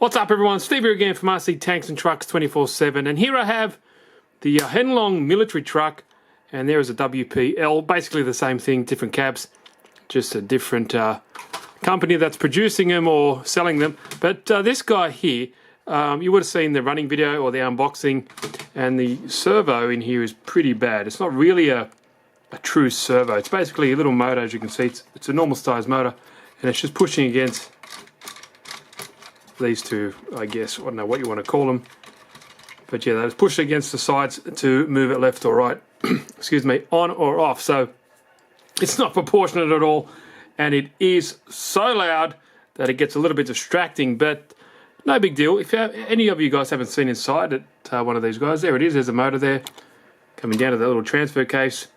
What's up everyone, Steve here again from RC Tanks and Trucks 24/7, and here I have the Henlong military truck, and there is a WPL, basically the same thing, different cabs, just a different company that's producing them or selling them. But this guy here, you would have seen the running video or the unboxing, and the servo in here is pretty bad. It's not really a true servo. It's basically a little motor, as you can see. It's a normal size motor, and it's just pushing against these two, I guess. I don't know what you want to call them, but yeah, that's pushed against the sides to move it left or right excuse me, on or off. So it's not proportionate at all, and it is so loud that it gets a little bit distracting, but no big deal. If any of you guys haven't seen inside at one of these guys, there it is. There's a motor there coming down to the little transfer case,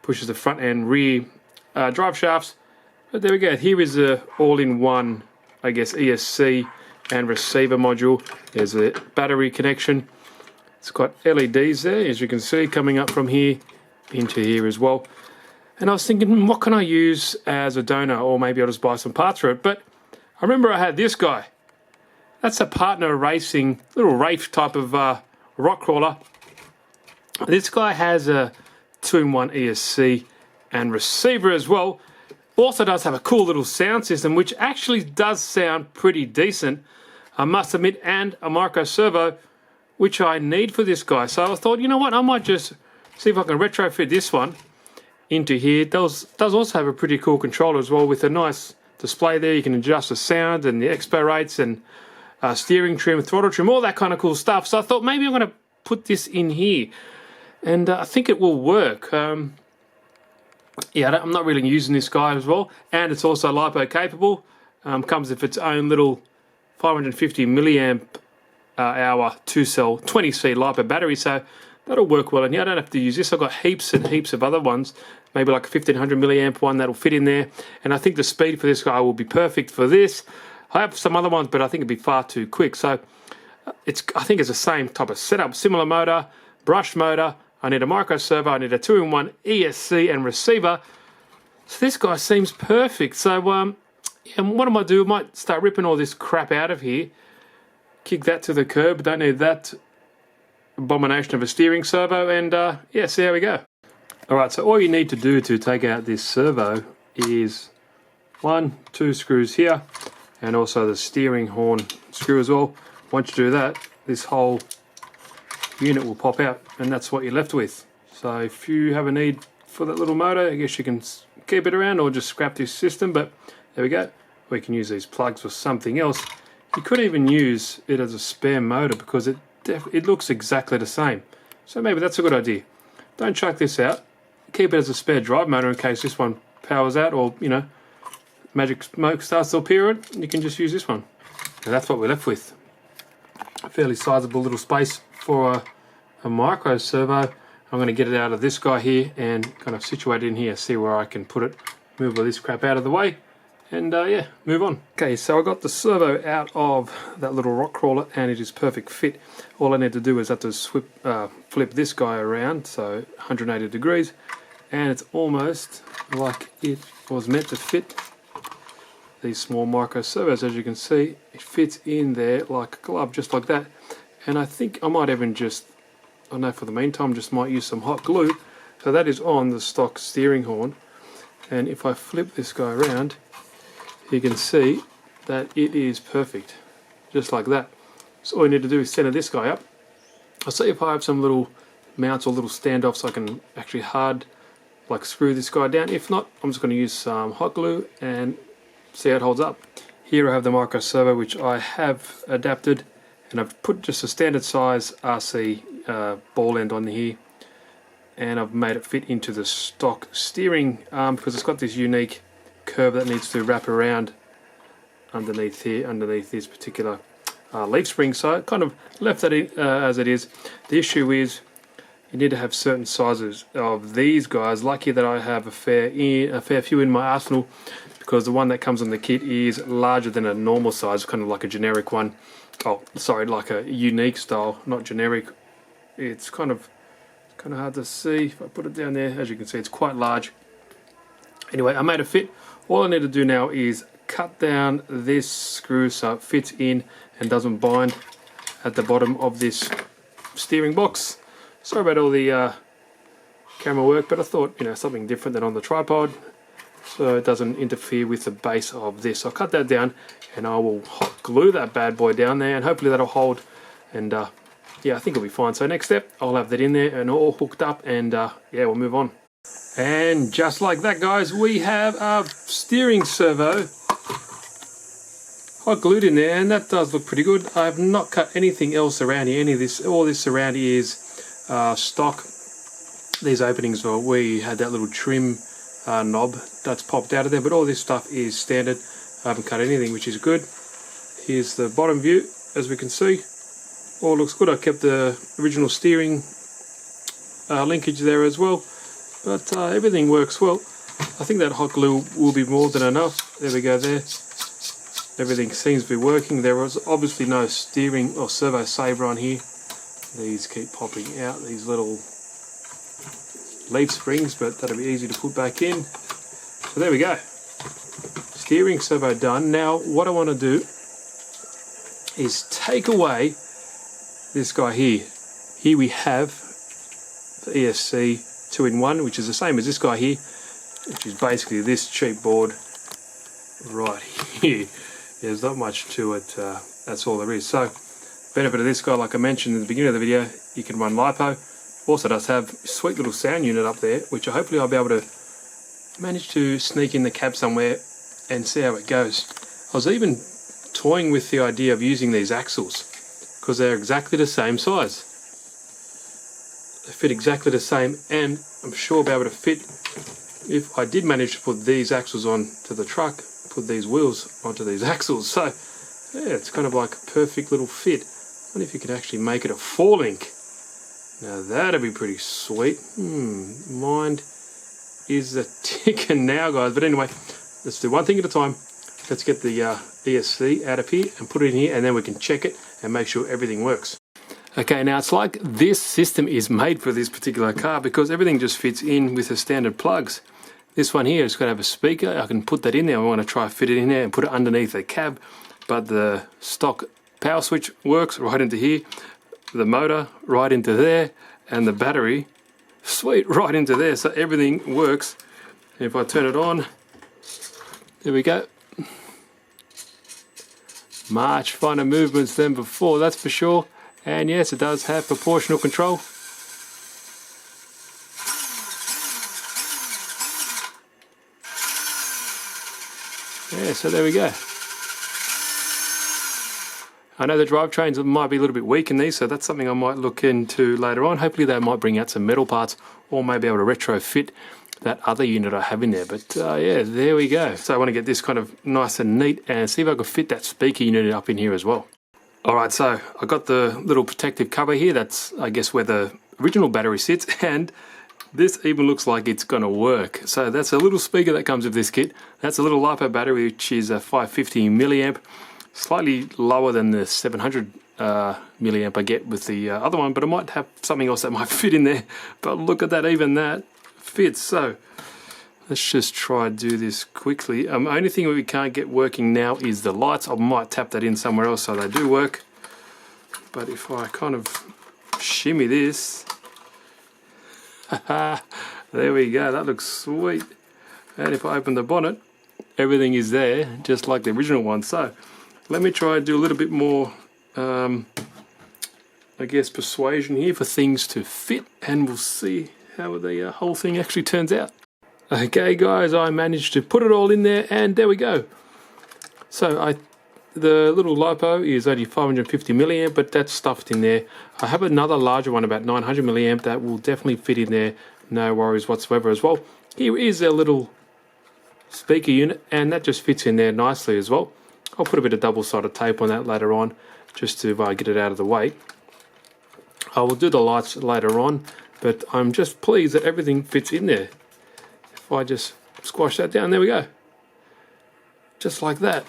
pushes the front and rear drive shafts. But there we go. Here is a all-in-one, I guess, ESC and receiver module. There's a battery connection. It's got LEDs there, as you can see, coming up from here into here as well. And I was thinking, what can I use as a donor, or maybe I'll just buy some parts for it. But I remember I had this guy. That's a Partner Racing little Wraith type of rock crawler. This guy has a 2-in-1 ESC and receiver as well. Also does have a cool little sound system, which actually does sound pretty decent, I must admit, and a micro servo, which I need for this guy. So I thought, you know what, I might just see if I can retrofit this one into here. It does also have a pretty cool controller as well, with a nice display there. You can adjust the sound and the expo rates and steering trim, throttle trim, all that kind of cool stuff. So I thought maybe I'm going to put this in here, and I think it will work. Yeah, I'm not really using this guy as well, and it's also LiPo capable. Comes with its own little 550 milliamp hour 2-cell 20C LiPo battery, so that'll work well in here. I don't have to use this. I've got heaps and heaps of other ones, maybe like a 1500 milliamp one that'll fit in there, and I think the speed for this guy will be perfect for this. I have some other ones, but I think it'd be far too quick. So I think it's the same type of setup, similar motor, brush motor. I need a micro servo, I need a 2-in-1 ESC and receiver. So this guy seems perfect. So yeah, what I might do, I might start ripping all this crap out of here, kick that to the curb. Don't need that abomination of a steering servo, and yeah, see how we go. Alright, so all you need to do to take out this servo is 2 screws here, and also the steering horn screw as well. Once you do that, this whole unit will pop out, and that's what you're left with. So if you have a need for that little motor, I guess you can keep it around or just scrap this system, but there we go. We can use these plugs for something else. You could even use it as a spare motor, because it looks exactly the same. So maybe that's a good idea. Don't chuck this out. Keep it as a spare drive motor in case this one powers out, or, you know, magic smoke starts to appear. You can just use this one. And that's what we're left with. A fairly sizable little space for a micro servo. I'm going to get it out of this guy here and kind of situate it in here, see where I can put it, move all this crap out of the way, and yeah, move on. Okay, so I got the servo out of that little rock crawler, and it is perfect fit. All I need to do is have to flip this guy around, so 180 degrees, and it's almost like it was meant to fit. These small micro servos, as you can see, it fits in there like a glove, just like that. And I think I might even just, I don't know, for the meantime, just might use some hot glue. So that is on the stock steering horn, and if I flip this guy around, you can see that it is perfect, just like that. So all you need to do is center this guy up. I'll see if I have some little mounts or little standoffs so I can actually screw this guy down. If not, I'm just going to use some hot glue and see how it holds up. Here I have the micro servo, which I have adapted, and I've put just a standard size RC ball end on here, and I've made it fit into the stock steering arm, because it's got this unique curve that needs to wrap around underneath here, underneath this particular leaf spring. So I kind of left that in, as it is. The issue is you need to have certain sizes of these guys. Lucky that I have a fair few in my arsenal, because the one that comes on the kit is larger than a normal size, kind of like a generic one. Oh, sorry, like a unique style, not generic. It's kind of hard to see if I put it down there. As you can see, it's quite large. Anyway, I made it fit. All I need to do now is cut down this screw so it fits in, and doesn't bind at the bottom of this steering box. Sorry about all the camera work, but I thought, you know, something different than on the tripod, so it doesn't interfere with the base of this. I'll cut that down and I will hot glue that bad boy down there, and hopefully that'll hold, and yeah, I think it'll be fine. So next step, I'll have that in there and all hooked up, and yeah, we'll move on. And just like that, guys, we have a steering servo hot glued in there, and that does look pretty good. I have not cut anything else around here. Any of this, all this around here is stock. These openings are where you had that little trim knob that's popped out of there, but all this stuff is standard. I haven't cut anything, which is good. Here's the bottom view, as we can see. All looks good. I kept the original steering linkage there as well, but everything works well. I think that hot glue will be more than enough. There we go there. Everything seems to be working. There was obviously no steering or servo saver on here. These keep popping out, these little leaf springs, but that'll be easy to put back in. So there we go. Steering servo done. Now what I want to do is take away this guy here. Here we have the ESC 2-in-1, which is the same as this guy here, which is basically this cheap board right here. There's not much to it, that's all there is. So, benefit of this guy, like I mentioned in the beginning of the video, you can run LiPo. Also does have a sweet little sound unit up there, which hopefully I'll be able to manage to sneak in the cab somewhere and see how it goes. I was even toying with the idea of using these axles, because they're exactly the same size. They fit exactly the same, and I'm sure I'll be able to fit, if I did manage to put these axles on to the truck, put these wheels onto these axles. So yeah, it's kind of like a perfect little fit. I wonder if you could actually make it a 4-link. Now that'd be pretty sweet. Mind is a ticking now, guys. But anyway, let's do one thing at a time. Let's get the ESC out of here and put it in here, and then we can check it and make sure everything works. Okay, now it's like this system is made for this particular car, because everything just fits in with the standard plugs. This one here is going to have a speaker. I can put that in there. I want to try fit it in there and put it underneath the cab, but the stock power switch works right into here, the motor right into there, and the battery, sweet, right into there. So everything works. And if I turn it on, there we go. Much finer movements than before, that's for sure. And yes, it does have proportional control. Yeah, so there we go. I know the drivetrains might be a little bit weak in these, so that's something I might look into later on. Hopefully they might bring out some metal parts, or maybe able to retrofit that other unit I have in there. But yeah, there we go. So I want to get this kind of nice and neat and see if I can fit that speaker unit up in here as well. Alright, so I got the little protective cover here. That's, I guess, where the original battery sits, and this even looks like it's going to work. So that's a little speaker that comes with this kit. That's a little LiPo battery, which is a 550 milliamp, slightly lower than the 700 milliamp I get with the other one, but I might have something else that might fit in there. But look at that, even that fits. So let's just try to do this quickly. Only thing we can't get working now is the lights. I might tap that in somewhere else so they do work. But if I kind of shimmy this, there we go, that looks sweet. And if I open the bonnet, everything is there, just like the original one. So let me try and do a little bit more, I guess, persuasion here for things to fit, and we'll see how the whole thing actually turns out. Okay guys, I managed to put it all in there, and there we go. So the little LiPo is only 550 milliamp, but that's stuffed in there. I have another larger one, about 900 milliamp, that will definitely fit in there, no worries whatsoever as well. Here is a little speaker unit, and that just fits in there nicely as well. I'll put a bit of double-sided tape on that later on, just to get it out of the way. I will do the lights later on, but I'm just pleased that everything fits in there. If I just squash that down, there we go. Just like that.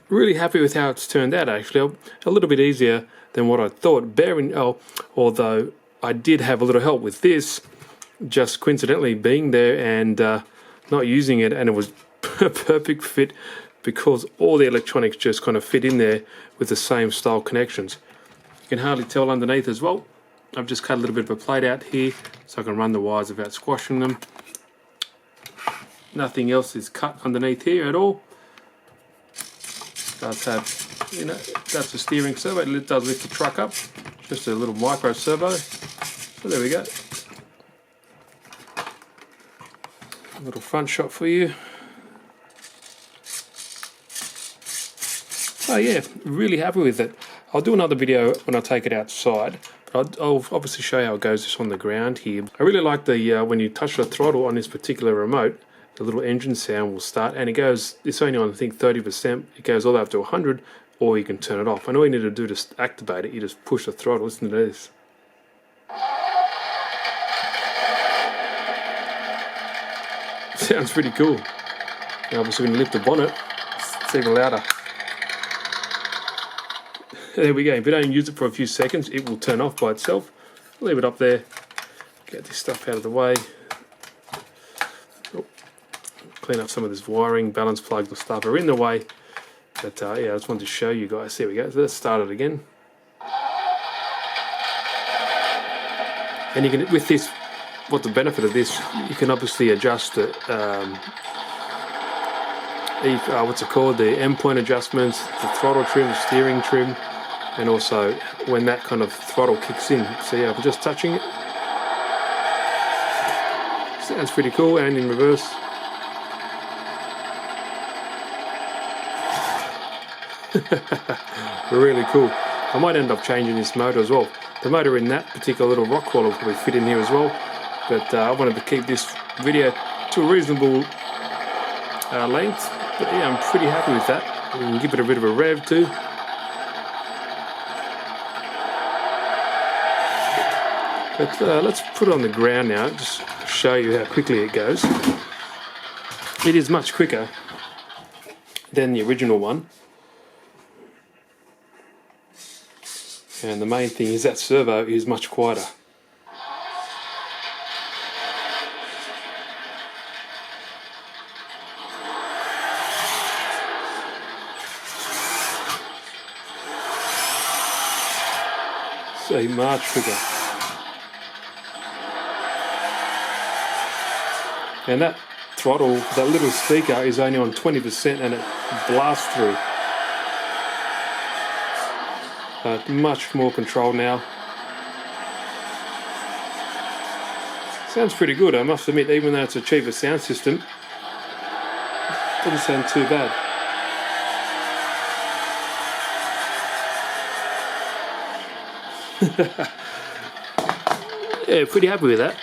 Really happy with how it's turned out, actually. A little bit easier than what I thought. Although I did have a little help with this, just coincidentally being there and not using it, and it was a perfect fit, because all the electronics just kind of fit in there with the same style connections. You can hardly tell underneath as well. I've just cut a little bit of a plate out here so I can run the wires without squashing them. Nothing else is cut underneath here at all. Does have, you know, that's a steering servo. It does lift the truck up. Just a little micro servo. So there we go. A little front shot for you. Oh yeah, really happy with it. I'll do another video when I take it outside. I'll obviously show you how it goes just on the ground here. I really like the when you touch the throttle on this particular remote, the little engine sound will start, and it goes, it's only on I think 30%, it goes all the way up to 100, or you can turn it off. And all you need to do to activate it, you just push the throttle. Listen to this. Sounds pretty cool. Now obviously when you lift the bonnet, it's even louder. There we go. If you don't use it for a few seconds, it will turn off by itself. Leave it up there. Get this stuff out of the way. Oh, clean up some of this wiring, balance plugs and stuff are in the way. But yeah, I just wanted to show you guys. There we go. So let's start it again. And you can, with this, what the benefit of this, you can obviously adjust the what's it called, the endpoint adjustments, the throttle trim, the steering trim, and also when that kind of throttle kicks in. So yeah, I'm just touching it. Sounds pretty cool, and in reverse. Really cool. I might end up changing this motor as well. The motor in that particular little rock crawler will probably fit in here as well. But I wanted to keep this video to a reasonable length. But yeah, I'm pretty happy with that. You can give it a bit of a rev too. But let's put it on the ground now, just show you how quickly it goes. It is much quicker than the original one. And the main thing is that servo is much quieter. So much quicker. And that throttle, that little speaker is only on 20% and it blasts through. Much more control now. Sounds pretty good, I must admit, even though it's a cheaper sound system. Doesn't sound too bad. Yeah, pretty happy with that.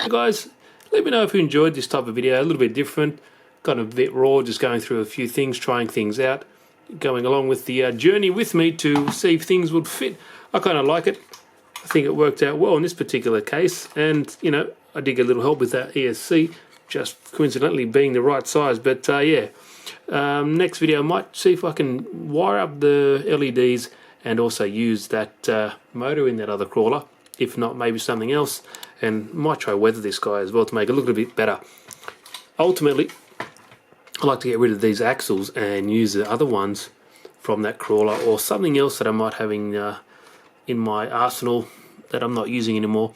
Guys, let me know if you enjoyed this type of video. A little bit different, kind of a bit raw, just going through a few things, trying things out, going along with the journey with me to see if things would fit. I kind of like it. I think it worked out well in this particular case, and you know, I did get a little help with that ESC, just coincidentally being the right size. But yeah, next video I might see if I can wire up the LEDs and also use that motor in that other crawler. If not, maybe something else, and might try weather this guy as well to make it look a bit better. Ultimately, I like to get rid of these axles and use the other ones from that crawler or something else that I might have in my arsenal that I'm not using anymore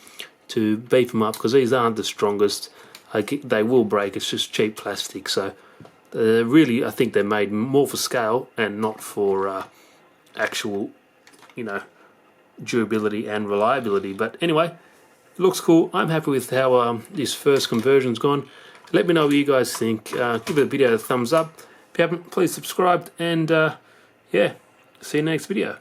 to beef them up, because these aren't the strongest. They will break. It's just cheap plastic. So really, I think they're made more for scale and not for actual, you know, durability and reliability. But anyway, it looks cool. I'm happy with how this first conversion's gone. Let me know what you guys think. Give the video a thumbs up. If you haven't, please subscribe, and yeah, see you next video.